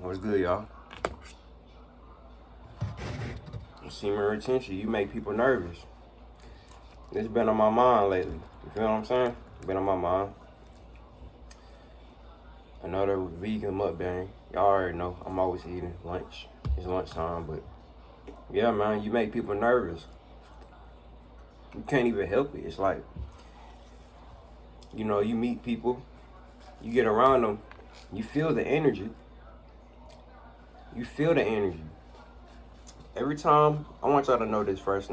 What's good, y'all? Semen retention, you make people nervous. It's been on my mind lately. You feel what I'm saying? Been on my mind. Another vegan mukbang. Y'all already know I'm always eating lunch. It's lunchtime, but yeah, man, you make people nervous. You can't even help it. It's like, you know, you meet people, you get around them, you feel the energy. You feel the energy. Every time, I want y'all to know this first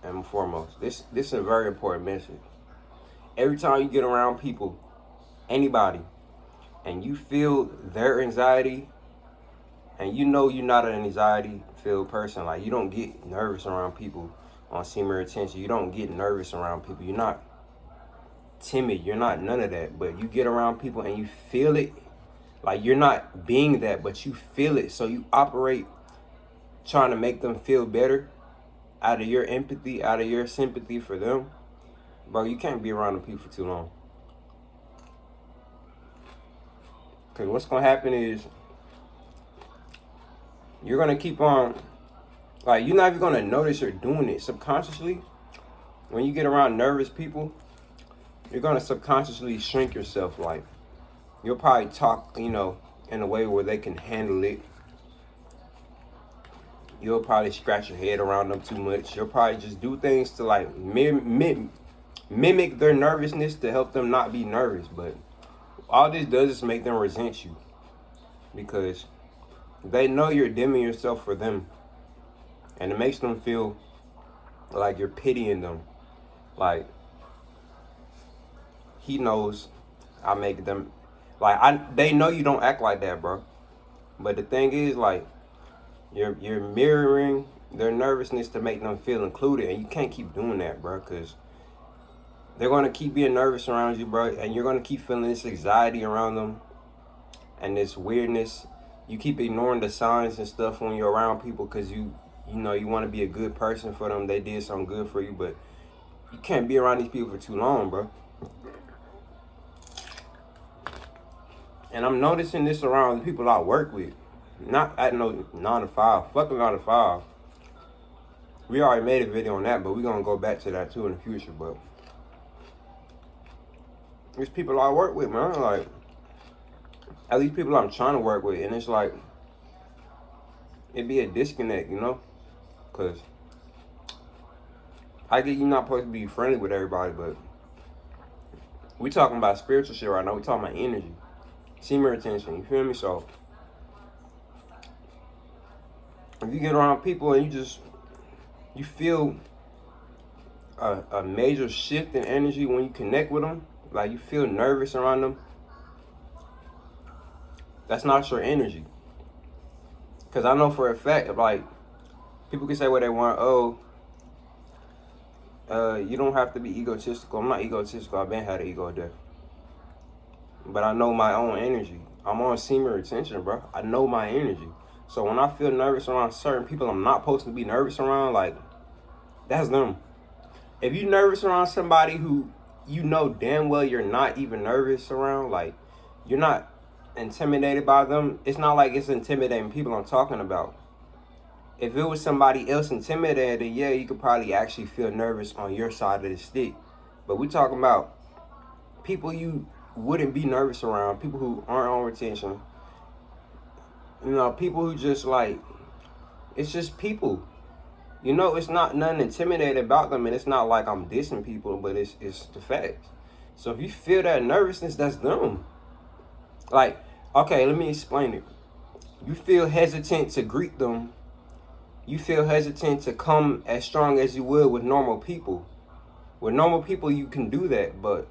and foremost. This is a very important message. Every time you get around people, anybody, and you feel their anxiety, and you know you're not an anxiety-filled person, like you don't get nervous around people on semen retention. You don't get nervous around people. You're not timid. You're not none of that. But you get around people and you feel it. Like you're not being that, but you feel it. So you operate trying to make them feel better out of your empathy, out of your sympathy for them. Bro, you can't be around the people for too long. Because what's going to happen is you're going to keep on, like, you're not even going to notice you're doing it subconsciously. When you get around nervous people, you're going to subconsciously shrink yourself. Like, you'll probably talk, you know, in a way where they can handle it. You'll probably scratch your head around them too much. You'll probably just do things to, like, mimic their nervousness to help them not be nervous. But all this does is make them resent you, because they know you're dimming yourself for them, and it makes them feel like you're pitying them. Like, he knows I make them, like, they know you don't act like that, bro. But the thing is, like, you're mirroring their nervousness to make them feel included, and you can't keep doing that, bro, because they're going to keep being nervous around you, bro, and you're going to keep feeling this anxiety around them and this weirdness. You keep ignoring the signs and stuff when you're around people because you know you want to be a good person for them. They did something good for you, but you can't be around these people for too long, bro. And I'm noticing this around the people I work with. Not at no 9 to 5. Fuck a 9 to 5. We already made a video on that, but we're going to go back to that too in the future. But there's people I work with, man. Like, at least people I'm trying to work with. And it's like, it'd be a disconnect, you know? Because I get you're not supposed to be friendly with everybody, but we talking about spiritual shit right now. We talking about energy. Semen retention, you feel me? So if you get around people and you feel a major shift in energy when you connect with them, like you feel nervous around them, that's not your energy. Because I know for a fact, like, people can say what they want. Oh, you don't have to be egotistical. I'm not egotistical. I've been had an ego death. But I know my own energy. I'm on semen retention, bro. I know my energy. So when I feel nervous around certain people I'm not supposed to be nervous around, like, that's them. If you're nervous around somebody who you know damn well you're not even nervous around, like, you're not intimidated by them, it's not like it's intimidating people I'm talking about. If it was somebody else intimidated, yeah, you could probably actually feel nervous on your side of the stick. But we're talking about people you wouldn't be nervous around, people who aren't on retention. You know, people who just, like, it's just people. You know, it's not nothing intimidating about them, and it's not like I'm dissing people, but it's the facts. So if you feel that nervousness, that's them. Like, okay, let me explain it. You feel hesitant to greet them. You feel hesitant to come as strong as you would with normal people. With normal people, you can do that, but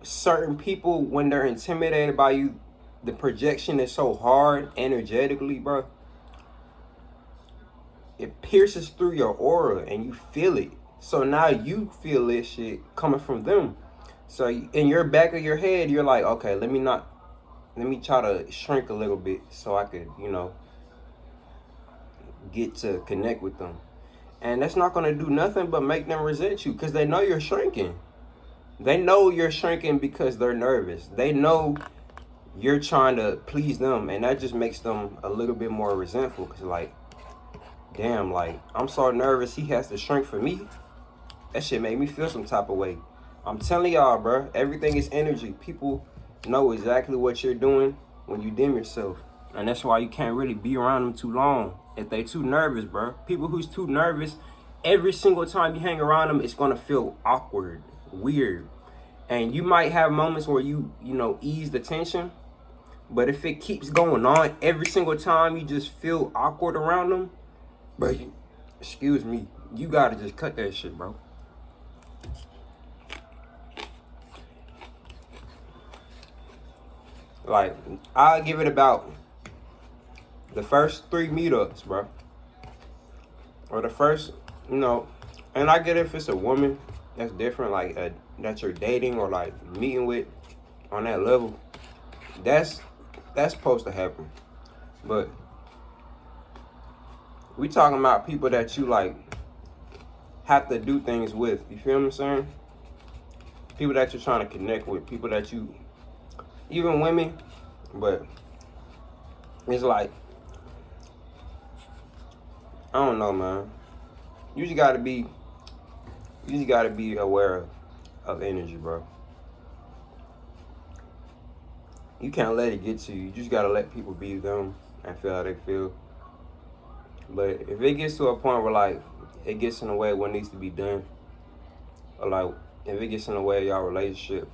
certain people, when they're intimidated by you, the projection is so hard energetically, bro. It pierces through your aura and you feel it. So now you feel this shit coming from them. So in your back of your head, you're like, okay, let me try to shrink a little bit so I could, you know, get to connect with them. And that's not going to do nothing but make them resent you, because they know you're shrinking. They know you're shrinking because they're nervous. They know you're trying to please them, and that just makes them a little bit more resentful. Cause like, damn, like I'm so nervous he has to shrink for me. That shit made me feel some type of way. I'm telling y'all, bro, everything is energy. People know exactly what you're doing when you dim yourself. And that's why you can't really be around them too long if they too nervous, bro. People who's too nervous, every single time you hang around them, it's gonna feel awkward, weird. And you might have moments where you ease the tension, but if it keeps going on every single time you just feel awkward around them, bro, excuse me, you gotta just cut that shit, bro. Like, I'll give it about the first 3 meetups, bro. Or the first, and I get if it's a woman, that's different, like, that you're dating or, like, meeting with on that level. That's supposed to happen. But we talking about people that you, like, have to do things with. You feel what I'm saying? People that you're trying to connect with. People that you, even women, but it's like, I don't know, man. You just gotta be aware of energy, bro. You can't let it get to you. You just gotta let people be them and feel how they feel. But if it gets to a point where, like, it gets in the way of what needs to be done, or, like, if it gets in the way of y'all relationship,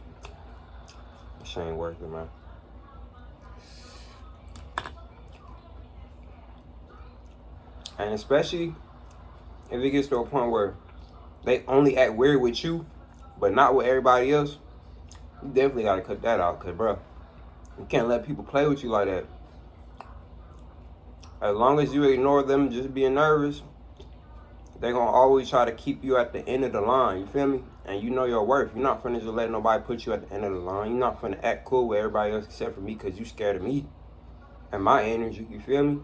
it ain't worth it, man. And especially if it gets to a point where they only act weird with you, but not with everybody else, you definitely gotta cut that out. Cause, bro, you can't let people play with you like that. As long as you ignore them just being nervous, they're gonna always try to keep you at the end of the line. You feel me? And you know your worth. You're not finna just let nobody put you at the end of the line. You're not finna act cool with everybody else except for me because you scared of me and my energy. You feel me?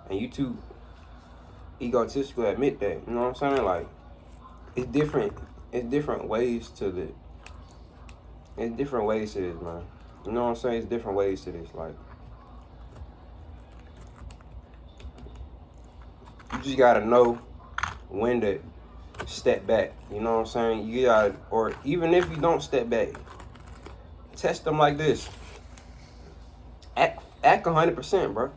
And you too egotistical to admit that. You know what I'm saying? Like, it's different. It's different ways to this. It's different ways to this, man. You know what I'm saying? It's different ways to this. Like, you just gotta know when to step back. You know what I'm saying? You gotta, or even if you don't step back, test them like this. Act 100%, bro.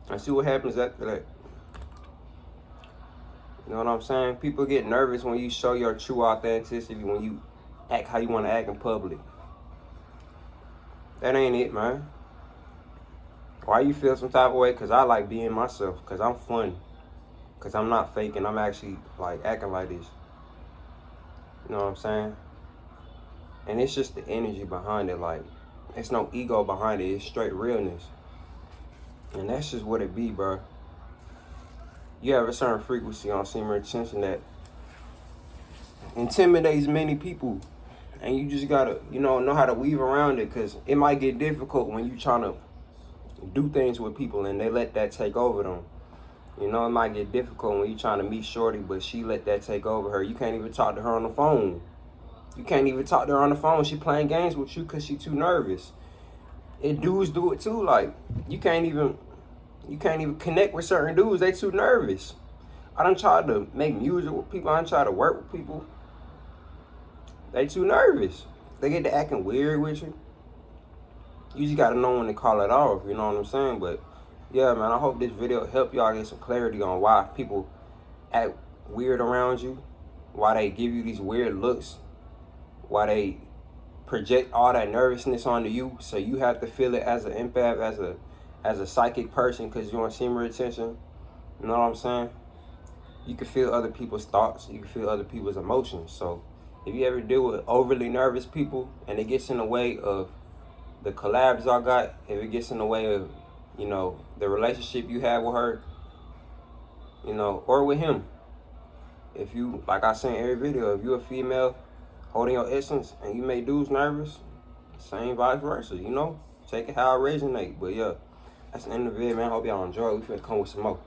And see what happens after that. You know what I'm saying? People get nervous when you show your true authenticity, when you act how you want to act in public. That ain't it, man. Why you feel some type of way? Because I like being myself. Because I'm fun. Because I'm not faking. I'm actually, like, acting like this. You know what I'm saying? And it's just the energy behind it. Like, it's no ego behind it. It's straight realness. And that's just what it be, bro. You have a certain frequency on Semen attention that intimidates many people. And you just gotta, know how to weave around it. Because it might get difficult when you trying to do things with people and they let that take over them. It might get difficult when you trying to meet shorty, but she let that take over her. You can't even talk to her on the phone. You can't even talk to her on the phone. She playing games with you because she too nervous. And dudes do it too. Like, you can't even connect with certain dudes. They too nervous. I done tried to make music with people. I done tried to work with people. They too nervous. They get to acting weird with you. You just gotta know when to call it off. You know what I'm saying? But yeah, man, I hope this video helped y'all get some clarity on why people act weird around you, why they give you these weird looks, why they project all that nervousness onto you, so you have to feel it as an empath, as a psychic person, because you're on Semen attention. You know what I'm saying? You can feel other people's thoughts. You can feel other people's emotions. So if you ever deal with overly nervous people and it gets in the way of the collabs I got, if it gets in the way of, the relationship you have with her, or with him. If you, like I say in every video, if you're a female holding your essence and you make dudes nervous, same vice versa, Take it how it resonate. But yeah, that's the end of the video, man. Hope y'all enjoy. We finna come with some more.